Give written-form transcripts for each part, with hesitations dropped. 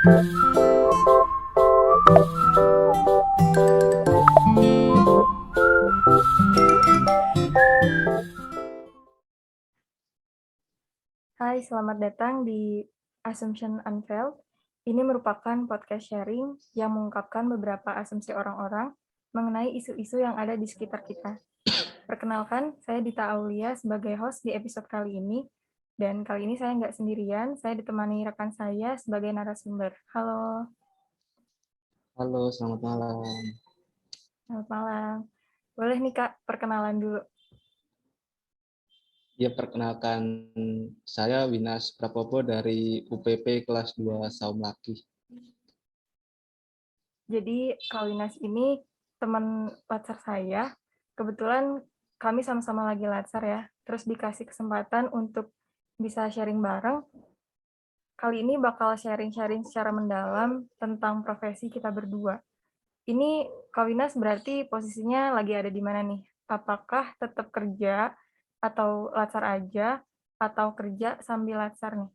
Hai, selamat datang di Assumption Unveiled. Ini merupakan podcast sharing yang mengungkapkan beberapa asumsi orang-orang mengenai isu-isu yang ada di sekitar kita. Perkenalkan, saya Dita Aulia sebagai host di episode kali ini. Dan kali ini saya nggak sendirian, saya ditemani rekan saya sebagai narasumber. Halo, Halo, selamat malam. selamat malam. Boleh nih Kak, perkenalan dulu. Ya, perkenalkan saya Winas Prapopo dari UPP kelas 2 Saum Laki. Jadi Kak Winas ini teman latsar saya. Kebetulan kami sama-sama lagi latsar ya. Terus dikasih kesempatan untuk bisa sharing bareng. Kali ini bakal sharing-sharing secara mendalam tentang profesi kita berdua. Ini Kak Winas berarti posisinya lagi ada di mana nih? Apakah tetap kerja atau latsar aja atau kerja sambil latsar nih?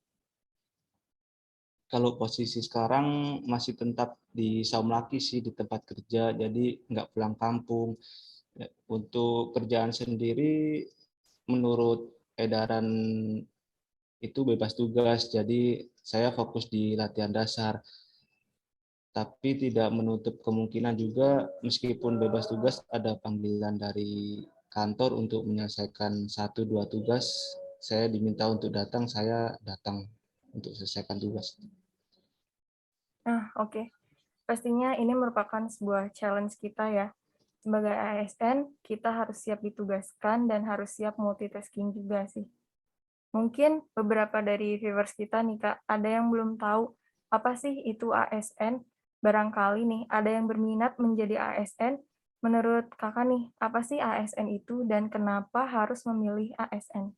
Kalau posisi sekarang masih tetap di Saum Laki sih, di tempat kerja, jadi nggak pulang kampung. Ya, untuk kerjaan sendiri, menurut edaran itu bebas tugas, jadi saya fokus di latihan dasar. Tapi tidak menutup kemungkinan juga meskipun bebas tugas ada panggilan dari kantor untuk menyelesaikan 1-2 tugas, saya diminta untuk datang, saya datang untuk selesaikan tugas. Nah, oke. Pastinya ini merupakan sebuah challenge kita ya. Sebagai ASN, kita harus siap ditugaskan dan harus siap multitasking juga sih. Mungkin beberapa dari viewers kita nih Kak, ada yang belum tahu apa sih itu ASN. Barangkali nih, ada yang berminat menjadi ASN. Menurut Kakak nih, apa sih ASN itu dan kenapa harus memilih ASN?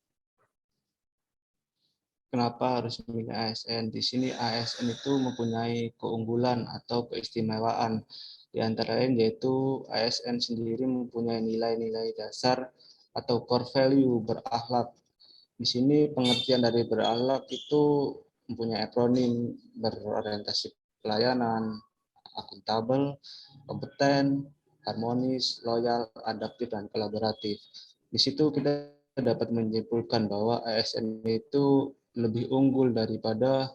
Kenapa harus memilih ASN? Di sini ASN itu mempunyai keunggulan atau keistimewaan. Di antara lain yaitu ASN sendiri mempunyai nilai-nilai dasar atau core value berakhlak. Di sini pengertian dari berakhlak itu mempunyai akronim berorientasi pelayanan, akuntabel, kompeten, harmonis, loyal, adaptif, dan kolaboratif. Di situ kita dapat menyimpulkan bahwa ASN itu lebih unggul daripada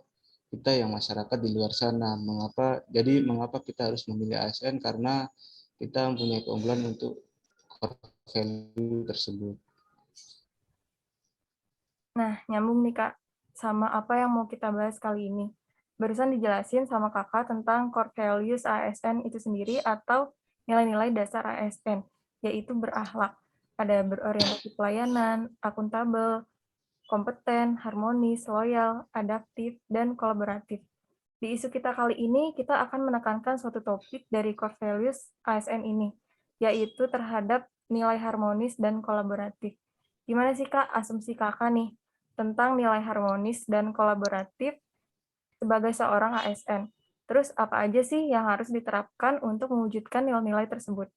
kita yang masyarakat di luar sana. Mengapa kita harus memilih ASN? Karena kita mempunyai keunggulan untuk core value tersebut. Nah, nyambung nih Kak, sama apa yang mau kita bahas kali ini. Barusan dijelasin sama Kakak tentang core values ASN itu sendiri atau nilai-nilai dasar ASN, yaitu berakhlak. Ada berorientasi pelayanan, akuntabel, kompeten, harmonis, loyal, adaptif, dan kolaboratif. Di isu kita kali ini, kita akan menekankan suatu topik dari core values ASN ini, yaitu terhadap nilai harmonis dan kolaboratif. Gimana sih Kak asumsi Kakak nih tentang nilai harmonis dan kolaboratif sebagai seorang ASN? Terus apa aja sih yang harus diterapkan untuk mewujudkan nilai-nilai tersebut?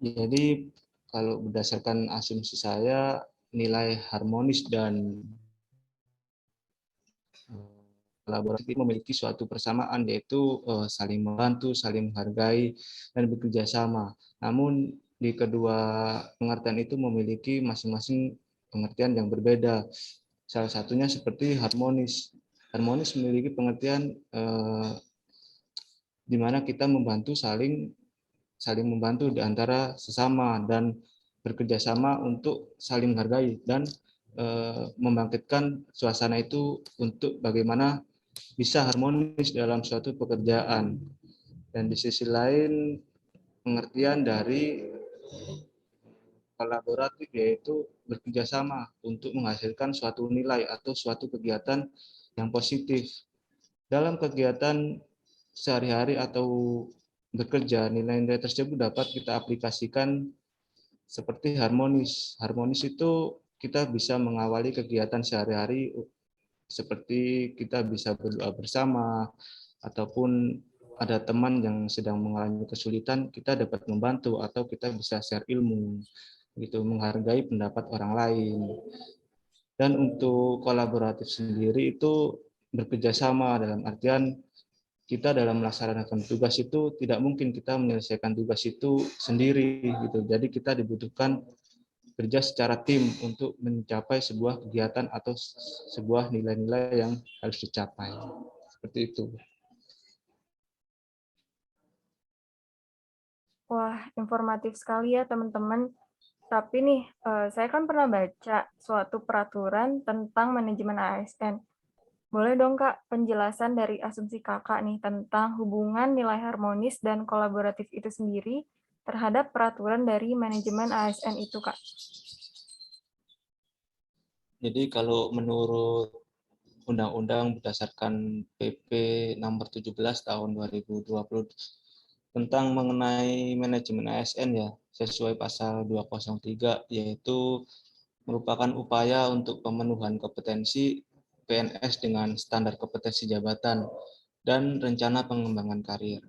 Jadi kalau berdasarkan asumsi saya, nilai harmonis dan kolaborasi memiliki suatu persamaan, yaitu saling membantu, saling menghargai, dan bekerja sama. Namun di kedua pengertian itu memiliki masing-masing pengertian yang berbeda. Salah satunya seperti harmonis. Harmonis memiliki pengertian di mana kita membantu saling membantu di antara sesama dan bekerja sama untuk saling menghargai dan membangkitkan suasana itu untuk bagaimana bisa harmonis dalam suatu pekerjaan. Dan di sisi lain pengertian dari kolaboratif yaitu bekerja sama untuk menghasilkan suatu nilai atau suatu kegiatan yang positif. Dalam kegiatan sehari-hari atau bekerja, nilai-nilai tersebut dapat kita aplikasikan seperti harmonis. Harmonis itu kita bisa mengawali kegiatan sehari-hari seperti kita bisa berdoa bersama, ataupun ada teman yang sedang mengalami kesulitan, kita dapat membantu atau kita bisa share ilmu, gitu, menghargai pendapat orang lain. Dan untuk kolaboratif sendiri itu bekerja sama, dalam artian kita dalam melaksanakan tugas itu tidak mungkin kita menyelesaikan tugas itu sendiri gitu. Jadi kita dibutuhkan kerja secara tim untuk mencapai sebuah kegiatan atau sebuah nilai-nilai yang harus dicapai. Seperti itu. Wah, informatif sekali ya teman-teman. Tapi nih, saya kan pernah baca suatu peraturan tentang manajemen ASN. Boleh dong Kak, penjelasan dari asumsi Kakak nih tentang hubungan nilai harmonis dan kolaboratif itu sendiri terhadap peraturan dari manajemen ASN itu Kak. Jadi kalau menurut undang-undang berdasarkan PP nomor 17 tahun 2020 tentang mengenai manajemen ASN ya, sesuai pasal 203, yaitu merupakan upaya untuk pemenuhan kompetensi PNS dengan standar kompetensi jabatan dan rencana pengembangan karir.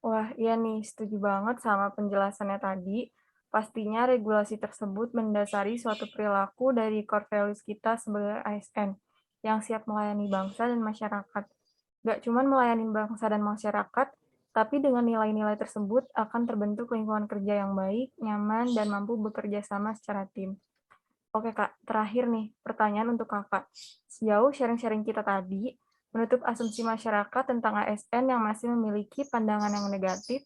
Wah, iya nih, setuju banget sama penjelasannya tadi. Pastinya regulasi tersebut mendasari suatu perilaku dari core values kita sebagai ASN yang siap melayani bangsa dan masyarakat. Gak cuma melayani bangsa dan masyarakat, tapi dengan nilai-nilai tersebut akan terbentuk lingkungan kerja yang baik, nyaman, dan mampu bekerja sama secara tim. Oke Kak, terakhir nih, pertanyaan untuk Kakak. Sejauh sharing-sharing kita tadi, menutup asumsi masyarakat tentang ASN yang masih memiliki pandangan yang negatif,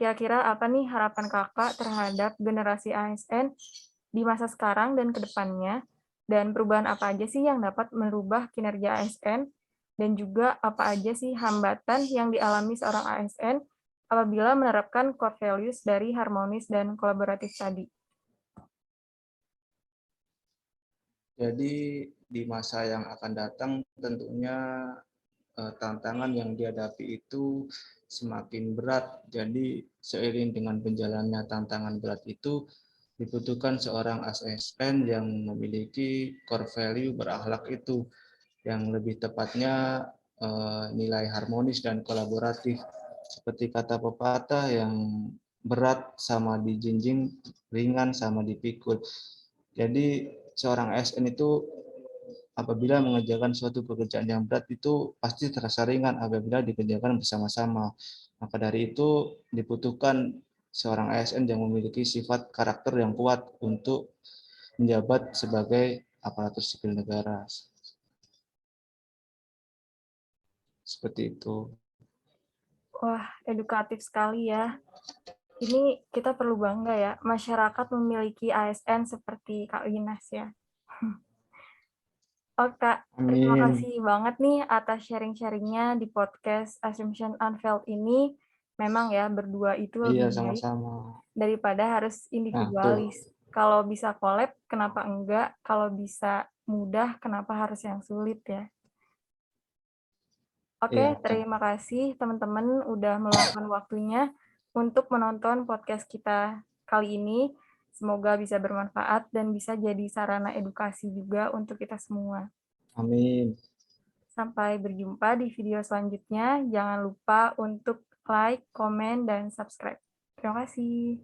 kira-kira apa nih harapan Kakak terhadap generasi ASN di masa sekarang dan ke depannya? Dan perubahan apa aja sih yang dapat merubah kinerja ASN? Dan juga apa aja sih hambatan yang dialami seorang ASN apabila menerapkan core values dari harmonis dan kolaboratif tadi? Jadi di masa yang akan datang tentunya tantangan yang dihadapi itu semakin berat. Jadi seiring dengan berjalannya tantangan berat itu dibutuhkan seorang ASN yang memiliki core value berakhlak itu, yang lebih tepatnya nilai harmonis dan kolaboratif. Seperti kata pepatah, yang berat sama dijinjing, ringan sama dipikul. Jadi seorang ASN itu apabila mengerjakan suatu pekerjaan yang berat itu pasti terasa ringan apabila dikerjakan bersama-sama. Maka dari itu dibutuhkan seorang ASN yang memiliki sifat karakter yang kuat untuk menjabat sebagai aparatur sipil negara. Seperti itu. Wah, edukatif sekali ya. Ini kita perlu bangga ya, masyarakat memiliki ASN seperti Kak Winas ya. Oh Kak, terima Amin. kasih banget nih atas sharing-sharingnya di podcast Assumption Unveiled ini. Memang ya, berdua itu Iya, lebih baik sama-sama. daripada harus Nah, tuh. individualis. Kalau bisa collab, kenapa enggak? Kalau bisa mudah, kenapa harus yang sulit ya? Oke, Iya. terima kasih teman-teman udah meluangkan waktunya untuk menonton podcast kita kali ini. Semoga bisa bermanfaat dan bisa jadi sarana edukasi juga untuk kita semua. Amin. Sampai berjumpa di video selanjutnya. Jangan lupa untuk like, komen, dan subscribe. Terima kasih.